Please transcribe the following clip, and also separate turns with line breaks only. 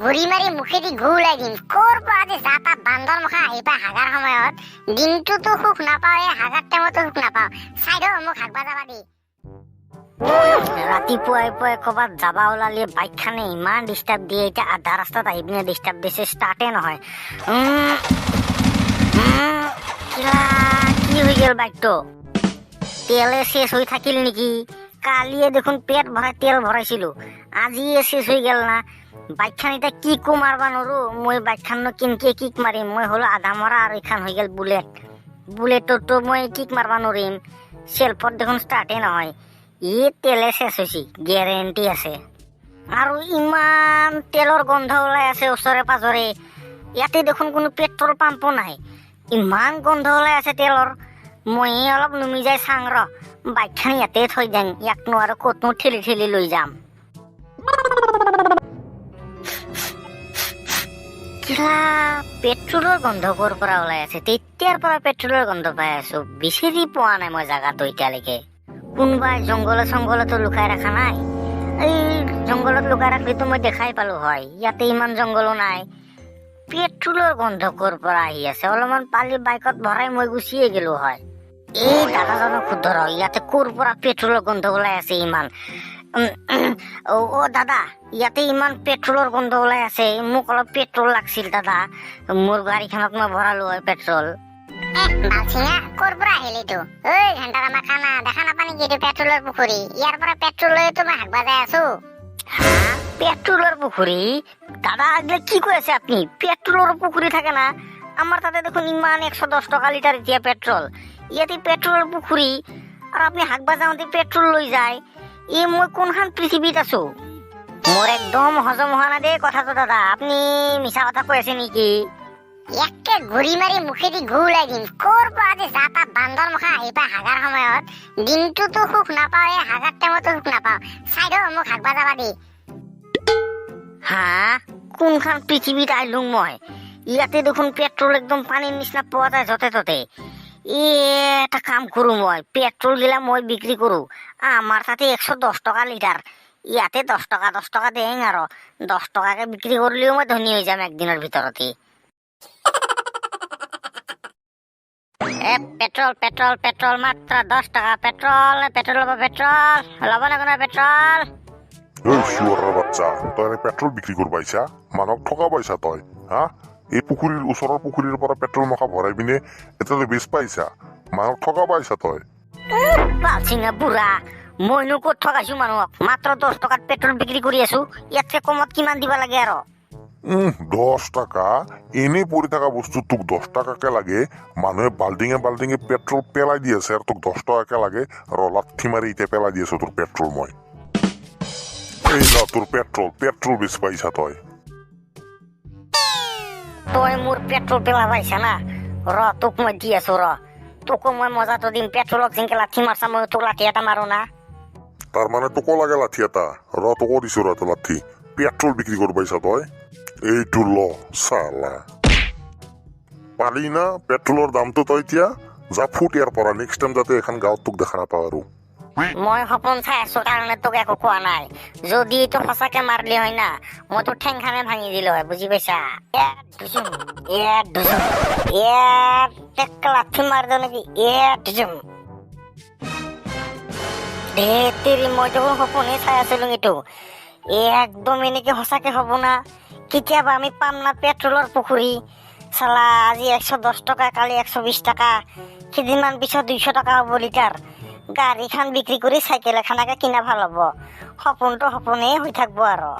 ঘুৰি মাৰি মুখেদি ঘূ ওলাই দিম। ক'ৰ পৰা যে যাতা বান্দৰ মুখা আহি পায় হাগাৰ সময়ত। দিনটোতো সুখ নাপাওঁ, হাগাৰ টাইমতো সুখ নাপাওঁ। চাই দিয়ক মোক হাগবা যাবা দি।
ৰাতিপুৱাই পুৱাই ক'ৰবাত যাবা ওলালে বাইকখানে ইমান ডিষ্টাৰ্ব দিয়ে। এতিয়া আধা ৰাস্তাত আহি পিনে ডিষ্টাৰ্ব দিছে, ষ্টাৰ্টে নহয়। কি হৈ গ'ল বাইকটো? তেলে শেষ হৈ থাকিল নেকি? কালিয়ে দেখোন পেট ভৰাই তেল ভৰাইছিলো, আজিয়ে শেষ হৈ গেল না। বাইকখান এতিয়া কিকো মাৰবা নোৱাৰো। মই বাইকখানো কেনেকে কিক মাৰিম? মই হলো আধা মৰা আৰু এইখান হৈ গেল বুলেট। বুলেটতো মই কিক মাৰবা নোৱাৰিম। চেল্ফত দেখোন ষ্টাৰ্টে নহয়। ই তেলে শেষ হৈছে, গেৰেণ্টি আছে। আৰু ইমান তেলৰ গন্ধ ওলাই আছে ওচৰে পাজৰে। ইয়াতে দেখোন কোনো পেট্ৰল পাম্পো নাই। ইমান গন্ধ ওলাই আছে তেলৰ। মই অলপ নুমি যাই চাং ৰ, বাইকখান ইয়াতে থৈ দিম। ইয়াক নোৱাৰো ক'তনো ঠেলি ঠেলি লৈ যাম। কিবা পেট্ৰলৰ গন্ধ ক'ৰ পৰা ওলাই আছে? তেতিয়াৰ পৰা পেট্ৰলৰ গন্ধ পাই আছো, বিচাৰি পোৱা নাই মই জাগাটো এতিয়ালৈকে। কোনোবাই জংঘলে চংঘলতো লুকাই ৰখা নাই? এই জংঘলত লুকাই ৰাখলিতো মই দেখাই পালো হয়। ইয়াতে ইমান জংঘলো নাই। পেট্ৰলৰ গন্ধ ক'ৰ পৰা আহি আছে? অলপমান পালি বাইকত ভৰাই মই গুচিয়ে গেলো হয়। এই দাদাজনক সুধৰ, ইয়াতে ক'ৰ পৰা পেট্ৰলৰ গন্ধ ওলাই আছে ইমান? অ দাদা, ইয়াতে ইমান পেট্ৰলৰ গন্ধ ওলাই আছে। মোক অলপ পেট্ৰল লাগছিল দাদা। মোৰ গাড়ীখনত মই ভৰালো হয় পেট্ৰল।
বালচিঙা ক'ৰ পৰা আহিলি তো? ঐ ঘণ্টা আমাৰ খানা দেখা নাপা নেকি? এইটো পেট্ৰলৰ পুখুৰী। ইয়াৰ পৰা পেট্ৰল লৈতো মই হাগবা যাই আছো।
পেট্ৰলৰ পুখুৰী? দাদা এগুলা কি কৈ আছে আপনি? পেট্ৰলৰ পুখুৰী থাকে না? আমাৰ তাতে দেখোন ইমান 110 টকা লিটাৰ এতিয়া পেট্ৰল। ইয়াতে পেট্ৰলৰ পুখুৰী আৰু আপনি হাগবা যাওঁতে পেট্ৰল লৈ যায়। মই কোনখন পৃথিৱীত আছো? মোৰ একদম হজম হোৱা নাই দেই কথাটো দাদা। আপনি মিছা কথা কৈ আছে নেকি?
একে ঘূৰি মাৰি মুখেদি ঘূ ওলাই দিম। ক'ৰ পৰা যে যাতা বান্দৰ মুখা আহি পায় হাগাৰ সময়ত। দিনটোতো সুখ নাপাওঁ, হাগাৰ টাইমতো সুখ নাপাওঁ। চাই দিয়ক মোক হাগবা যাবা দি।
হা? কোনখন পৃথিৱীত আহিলো মই? ইয়াতে দেখোন পেট্ৰল একদম পানীৰ নিচিনা পোৱা যায় য'তে ত'তে। এটা কাম কৰো, মই পেট্ৰল গিলা মই বিক্ৰী কৰো। আমাৰ তাতে 110 টকা লিটাৰ। ইয়াতে 10 টকা দেং আৰু 10 টকাকে বিক্ৰী কৰিলেও মই ধনী হৈ যাম একদিনৰ ভিতৰতে। পেট্ৰল পেট্ৰল পেট্ৰল মাত্ৰ 10 টকা। পেট্ৰল পেট্ৰল ল'ব, পেট্ৰল ল'ব না কোনো পেট্ৰল?
শুয়াৰৰ বাচ্চা, তই পেট্ৰল বিক্ৰী কৰিব আহিছা? মানুহক ঠকা পাইছা তই? হা? এই পুখুৰীৰ ওচৰৰ পুখুৰীৰ পৰা পেট্ৰল মখা ভৰাই পিনে এতিয়ালৈ বেচ পাইছা? মানুহক ঠকা পাইছা তই?
বালচিঙা বুঢ়া, মইনো ক'ত ঠগাইছো মানুহক? মাত্ৰ 10 টকাত পেট্ৰল বিক্ৰী কৰি আছো। ইয়াতকে কমত কিমান দিবা লাগে আৰু?
10 টাকা? এনেই পৰি থকা বস্তু তোক 10 টাকাকে লাগে? মানুহে বাল্টিঙে বাল্টিঙে পেট্ৰল পেলাই দি আছে আৰু তোক 10 টকাকে লাগে? আৰু লাঠি মাৰি এতিয়া পেলাই দি আছো তোৰ পেট্ৰল মই। এই না তোৰ পেট্ৰল বেচ পাইছা তই?
তই মোৰ পেট্ৰল পেলা পাইছা না? ৰ তোক মই দি আছো, ৰ তোকো মই মজাটো দিম। পেট্ৰলক যেনেকে লাঠি মাৰছা মই তোক লাঠি এটা মাৰো না।
তাৰ মানে তোকো লাগে লাঠি এটা? ৰ তোকো দিছো ৰ এটা লাঠি। পেট্ৰল বিক্ৰী কৰিব পাইছা তই? এইটো ল চালা। পালি না পেট্ৰলৰ দামটো তই এতিয়া? যা ফুট ইয়াৰ পৰা, নেক্সট টাইম যাতে এখন গাঁৱত তোক দেখা নাপাওঁ আৰু।
মই সপোন চাই আছো কাৰণে তোক একো কোৱা নাই। যদি এইটো সঁচাকে মাৰলি হয় না, মই তোৰ ঠেংখানে ভাঙি দিলো হয়, বুজি পাইছা? লাঠি মাৰ দিও নেকি? মই দেখোন সপোনে চাই আছিলো এইটো। একদম এনেকে সঁচাকে হব না? কেতিয়াবা আমি পাম না পেট্ৰলৰ পুখুৰী? চালা আজি 110 টকা, কালি 120 টকা, কেইদিনমান পিছত 200 টকা হ'ব লিটাৰ। গাড়ীখন বিক্ৰী কৰি চাইকেল এখনকে কিনা ভাল হ'ব। সপোনটো সপোনেই হৈ থাকবো আৰু।